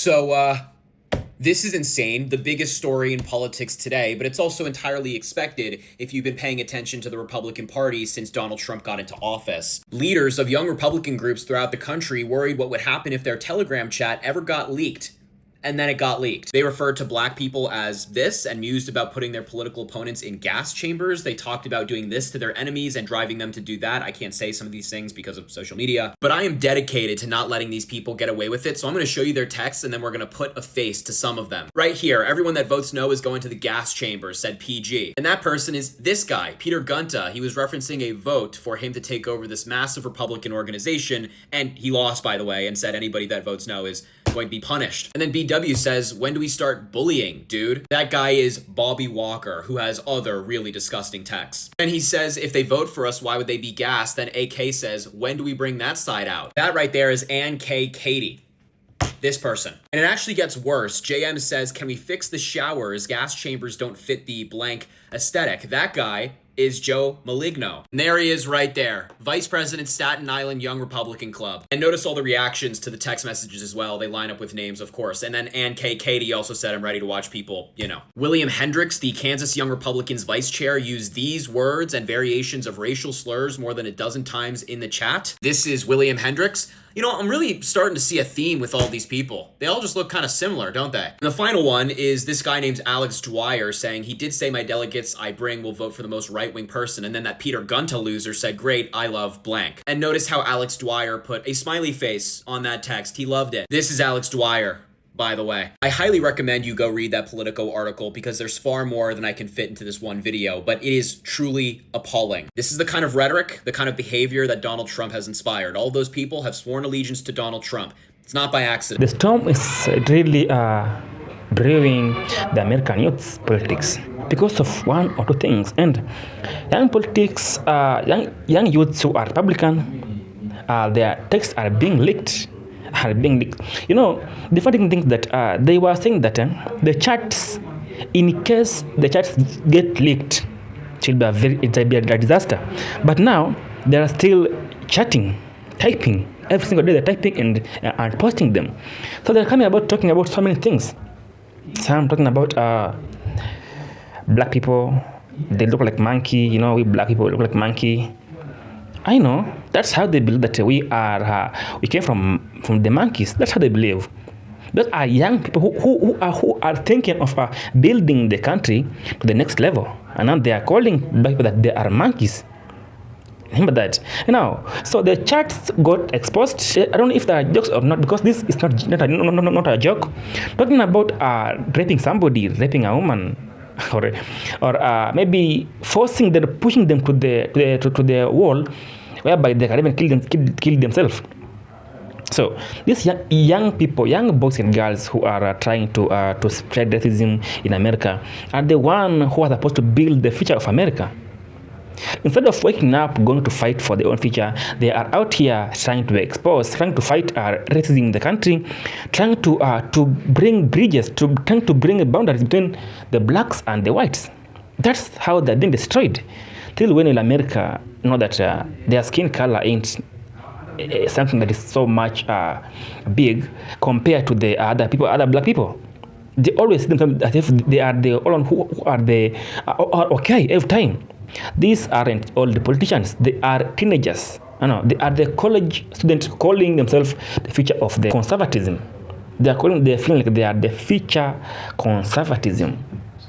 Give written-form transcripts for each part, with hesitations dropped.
So, this is insane, the biggest story in politics today, but it's also entirely expected if you've been paying attention to the Republican Party since Donald Trump got into office. Leaders of young Republican groups throughout the country worried what would happen if their Telegram chat ever got leaked. And then it got leaked. They referred to black people as this and mused about putting their political opponents in gas chambers. They talked about doing this to their enemies and driving them to do that. I can't say some of these things because of social media, but I am dedicated to not letting these people get away with it. So I'm going to show you their texts and then we're going to put a face to some of them. Right here, everyone that votes no is going to the gas chamber, said PG. And that person is this guy, Peter Gunta. He was referencing a vote for him to take over this massive Republican organization. And he lost, by the way, and said anybody that votes no is going to be punished. And then BW says, when do we start bullying, dude? That guy is Bobby Walker, who has other really disgusting texts. And he says, if they vote for us, why would they be gassed? Then AK says, when do we bring that side out? That right there is Ann K. Katie. This person. And it actually gets worse. JM says, can we fix the showers? Gas chambers don't fit the blank aesthetic. That guy is Joe Maligno. And there he is right there. Vice President, Staten Island Young Republican Club. And notice all the reactions to the text messages as well. They line up with names, of course. And then Ann K. Katie also said, I'm ready to watch people, you know. William Hendricks, the Kansas Young Republicans vice chair, used these words and variations of racial slurs more than a dozen times in the chat. This is William Hendricks. You know, I'm really starting to see a theme with all these people. They all just look kind of similar, don't they? And the final one is this guy named Alex Dwyer saying, he did say my delegates I bring will vote for the most right-wing person. And then that Peter Gunta loser said, great, I love blank. And notice how Alex Dwyer put a smiley face on that text. He loved it. This is Alex Dwyer, by the way. I highly recommend you go read that Politico article because there's far more than I can fit into this one video, but it is truly appalling. This is the kind of rhetoric, the kind of behavior that Donald Trump has inspired. All those people have sworn allegiance to Donald Trump. It's not by accident. The storm is really brewing the American youth's politics because of one or two things. And young politics, young youths who are Republican, their texts are being leaked. You know, the funny thing is that they were saying that the chats, in case the chats get leaked, it will be a disaster. But now they are still chatting, typing every single day. They're typing and posting them. So they're talking about so many things. Some talking about black people. They look like monkey. You know, we black people look like monkey. I know that's how they believe that we came from the monkeys. That's how they believe. Those are young people who are thinking of building the country to the next level, and now they are calling black people that they are monkeys. Remember that. Now, so the charts got exposed. I don't know if they are jokes or not, because this is not a joke. Talking about raping somebody, raping a woman, or maybe forcing them, pushing them to the wall, whereby they can even kill themselves. So these young people, young boys and girls who are trying to spread racism in America are the one who are supposed to build the future of America. Instead of waking up, going to fight for their own future, they are out here trying to expose, trying to fight racism in the country, trying to bring bridges, trying to bring boundaries between the blacks and the whites. That's how they're being destroyed. Till when in America know that their skin color ain't something that is so much big compared to the other black people. They always see themselves as if they are the only who are okay every time. These aren't all the politicians. They are teenagers. They are the college students calling themselves the future of the conservatism. They're feeling like they are the future conservatism.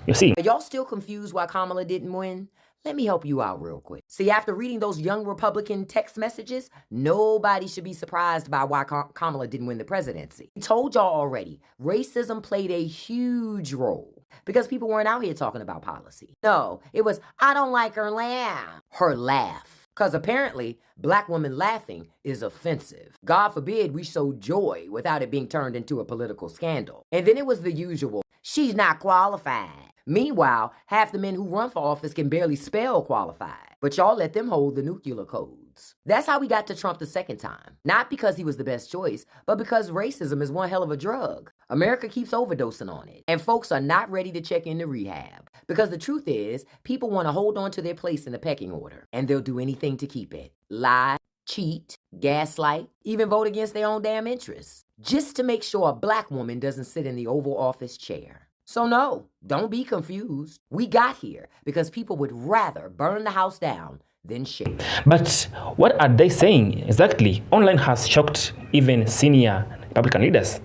You see? Are y'all still confused why Kamala didn't win? Let me help you out real quick. See, after reading those young Republican text messages, nobody should be surprised by why Kamala didn't win the presidency. I told y'all already, racism played a huge role because people weren't out here talking about policy. No, it was, I don't like her laugh. Her laugh. Because apparently, black women laughing is offensive. God forbid we show joy without it being turned into a political scandal. And then it was the usual, she's not qualified. Meanwhile, half the men who run for office can barely spell qualified, but y'all let them hold the nuclear codes. That's how we got to Trump the second time. Not because he was the best choice, but because racism is one hell of a drug. America keeps overdosing on it, and folks are not ready to check into rehab. Because the truth is, people want to hold on to their place in the pecking order, and they'll do anything to keep it. Lie, cheat, gaslight, even vote against their own damn interests. just to make sure a black woman doesn't sit in the Oval Office chair. So no, don't be confused. We got here because people would rather burn the house down than share. But what are they saying exactly? Online has shocked even senior Republican leaders.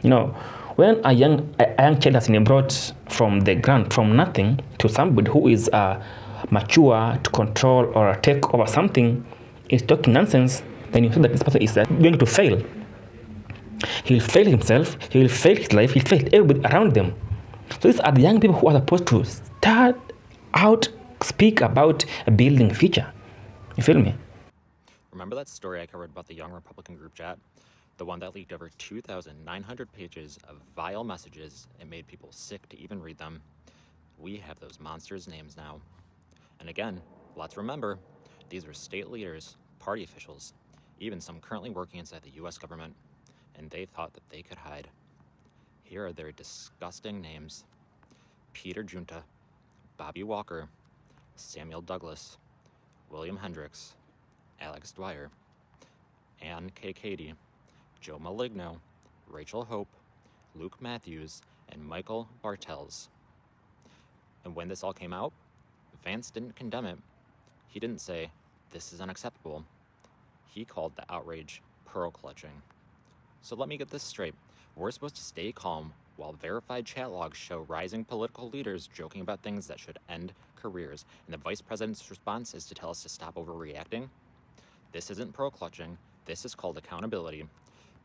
When a young child has been brought from the ground, from nothing, to somebody who is mature to control or take over something, is talking nonsense, then you see that this person is going to fail. He'll fail himself, he will fail his life, he'll fail everybody around them. So these are the young people who are supposed to start out, speak about a building future. You feel me? Remember that story I covered about the Young Republican group chat? The one that leaked over 2,900 pages of vile messages and made people sick to even read them. We have those monsters' names now. And again, let's remember, these were state leaders, party officials, even some currently working inside the US government, and they thought that they could hide. Here are their disgusting names: Peter Junta, Bobby Walker, Samuel Douglas, William Hendricks, Alex Dwyer, Ann K. Cady, Joe Maligno, Rachel Hope, Luke Matthews, and Michael Bartels. And when this all came out, Vance didn't condemn it. He didn't say, "This is unacceptable." He called the outrage pearl clutching. So let me get this straight. We're supposed to stay calm while verified chat logs show rising political leaders joking about things that should end careers, and the vice president's response is to tell us to stop overreacting? This isn't pearl clutching. This is called accountability.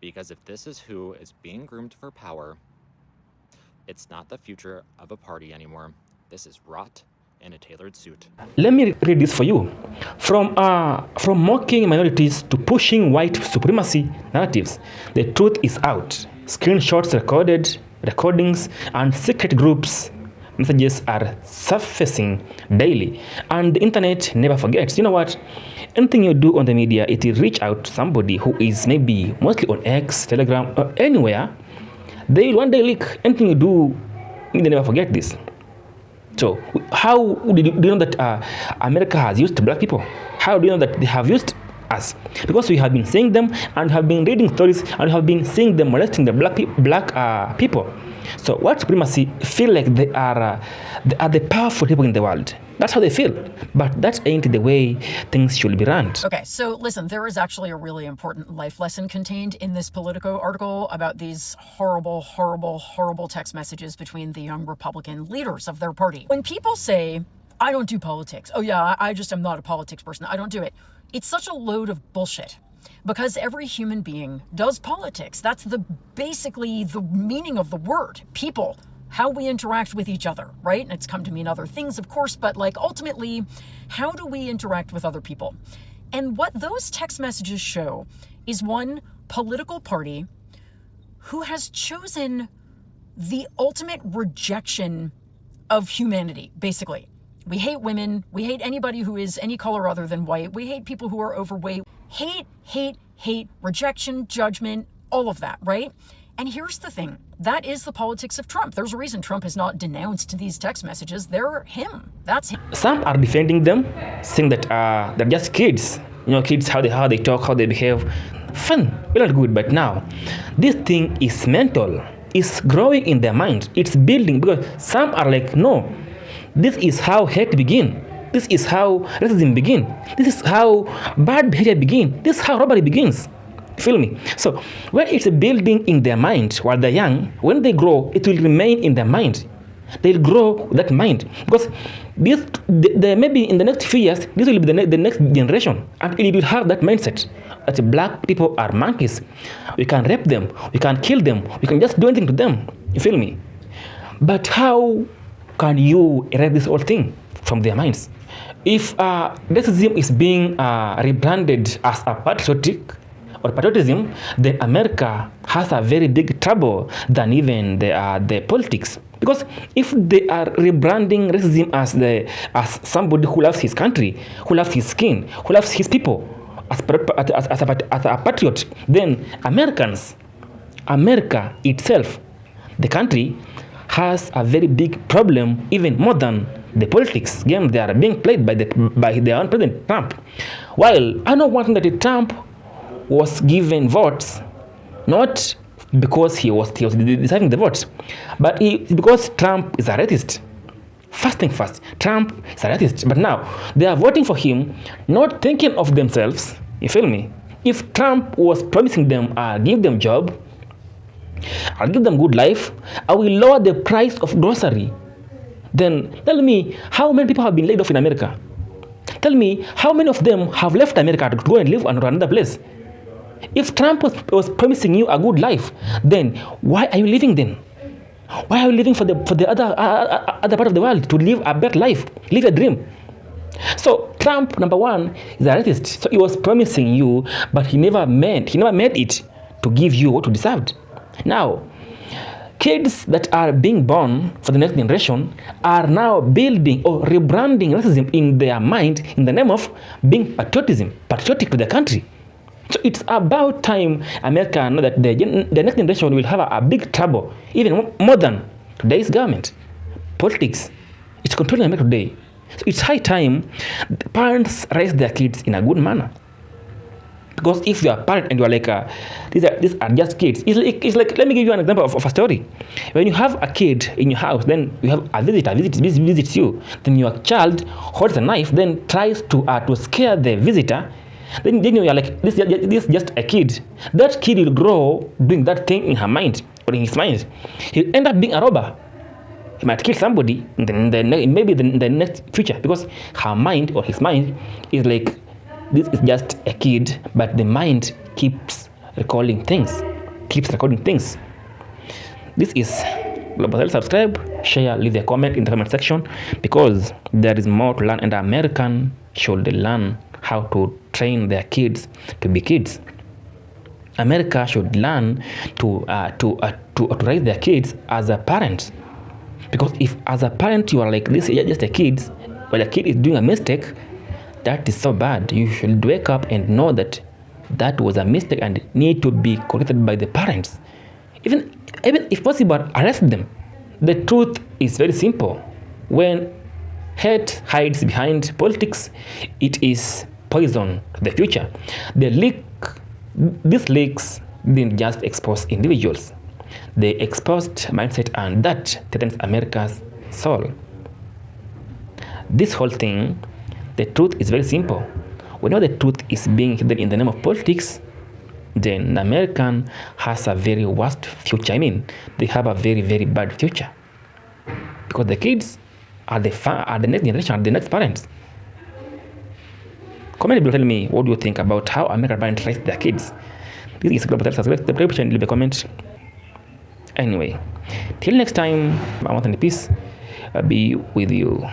Because if this is who is being groomed for power, it's not the future of a party anymore. This is rot in a tailored suit. Let me read this for you. From mocking minorities to pushing white supremacy narratives, the truth is out. Screenshots, recordings, and secret groups messages are surfacing daily, and the internet never forgets. You know what? Anything you do on the media, it will reach out to somebody who is maybe mostly on X, Telegram, or anywhere. They will one day leak. Anything you do, they never forget this. So how do you know that America has used black people? How do you know that they have used us? Because we have been seeing them and have been reading stories and have been seeing them molesting the black people. So white supremacy feel like they are the powerful people in the world. That's how they feel. But that ain't the way things should be run. Okay, so listen, there is actually a really important life lesson contained in this Politico article about these horrible, horrible, horrible text messages between the young Republican leaders of their party. When people say, "I don't do politics. Oh yeah, I just am not a politics person. I don't do it." It's such a load of bullshit. Because every human being does politics. That's basically the meaning of the word. People, how we interact with each other, right? And it's come to mean other things, of course, but ultimately, how do we interact with other people? And what those text messages show is one political party who has chosen the ultimate rejection of humanity, basically. We hate women. We hate anybody who is any color other than white. We hate people who are overweight. Hate, rejection, judgment, all of that, right? And here's the thing. That is the politics of Trump. There's a reason Trump has not denounced these text messages. They're him. That's him. Some are defending them, saying that they're just kids. Kids, how they talk, how they behave. Fun, well and good, but now, this thing is mental. It's growing in their mind. It's building, because some are like, no, this is how hate begins. This is how racism begins. This is how bad behavior begins. This is how robbery begins. Feel me? So when it's building in their mind while they're young, when they grow, it will remain in their mind. They'll grow with that mind. Because maybe in the next few years, this will be the next generation. And it will have that mindset that black people are monkeys. We can rape them. We can kill them. We can just do anything to them. You feel me? But how can you erase this whole thing from their minds? If racism is being rebranded as a patriotism, then America has a very big trouble than even the politics. Because if they are rebranding racism as somebody who loves his country, who loves his skin, who loves his people, as a patriot, then America itself, the country, has a very big problem, even more than the politics game they are being played by their own President Trump. While I know one thing, that Trump was given votes not because he was deciding the votes. But because Trump is a racist. First thing first, Trump is a racist. But now they are voting for him, not thinking of themselves. You feel me? If Trump was promising them, I'll give them job, I'll give them good life, I will lower the price of grocery, then tell me how many people have been laid off in America? Tell me how many of them have left America to go and live in another place? If Trump was promising you a good life, then why are you living then? Why are you living for the other part of the world to live a better life, live a dream? So Trump, number one, is a racist. So he was promising you, but he never made it to give you what you deserved. Now, kids that are being born for the next generation are now building or rebranding racism in their mind in the name of being patriotic to the country. So it's about time America know that the next generation will have a big trouble, even more than today's government. Politics, it's controlling America today. So it's high time the parents raise their kids in a good manner. Because if you are a parent and you are like, these are just kids, it's like, let me give you an example of a story. When you have a kid in your house, then you have a visitor visits you, then your child holds a knife, then tries to scare the visitor. Then you're like, this is just a kid. That kid will grow doing that thing in her mind or in his mind. He'll end up being a robber. He might kill somebody maybe in the next future, because her mind or his mind is like, this is just a kid, but the mind keeps recording things. This is Global. Subscribe, share, leave a comment in the comment section, because there is more to learn, and American should learn how to train their kids to be kids. America should learn to raise their kids as a parent. Because if as a parent you are like this, you're just a kid, when a kid is doing a mistake, that is so bad. You should wake up and know that that was a mistake and need to be corrected by the parents. Even if possible, arrest them. The truth is very simple. When hate hides behind politics, it is poison to the future. These leaks didn't just expose individuals. They exposed mindset, and that threatens America's soul. This whole thing, the truth is very simple. Whenever the truth is being hidden in the name of politics, then American has a very worst future. I mean, they have a very, very bad future. Because the kids are the next generation, are the next parents. Comment below, tell me what do you think about how American parents raise their kids. This is Global. Subscribe and leave a comment. Anyway, till next time, I want and peace be with you.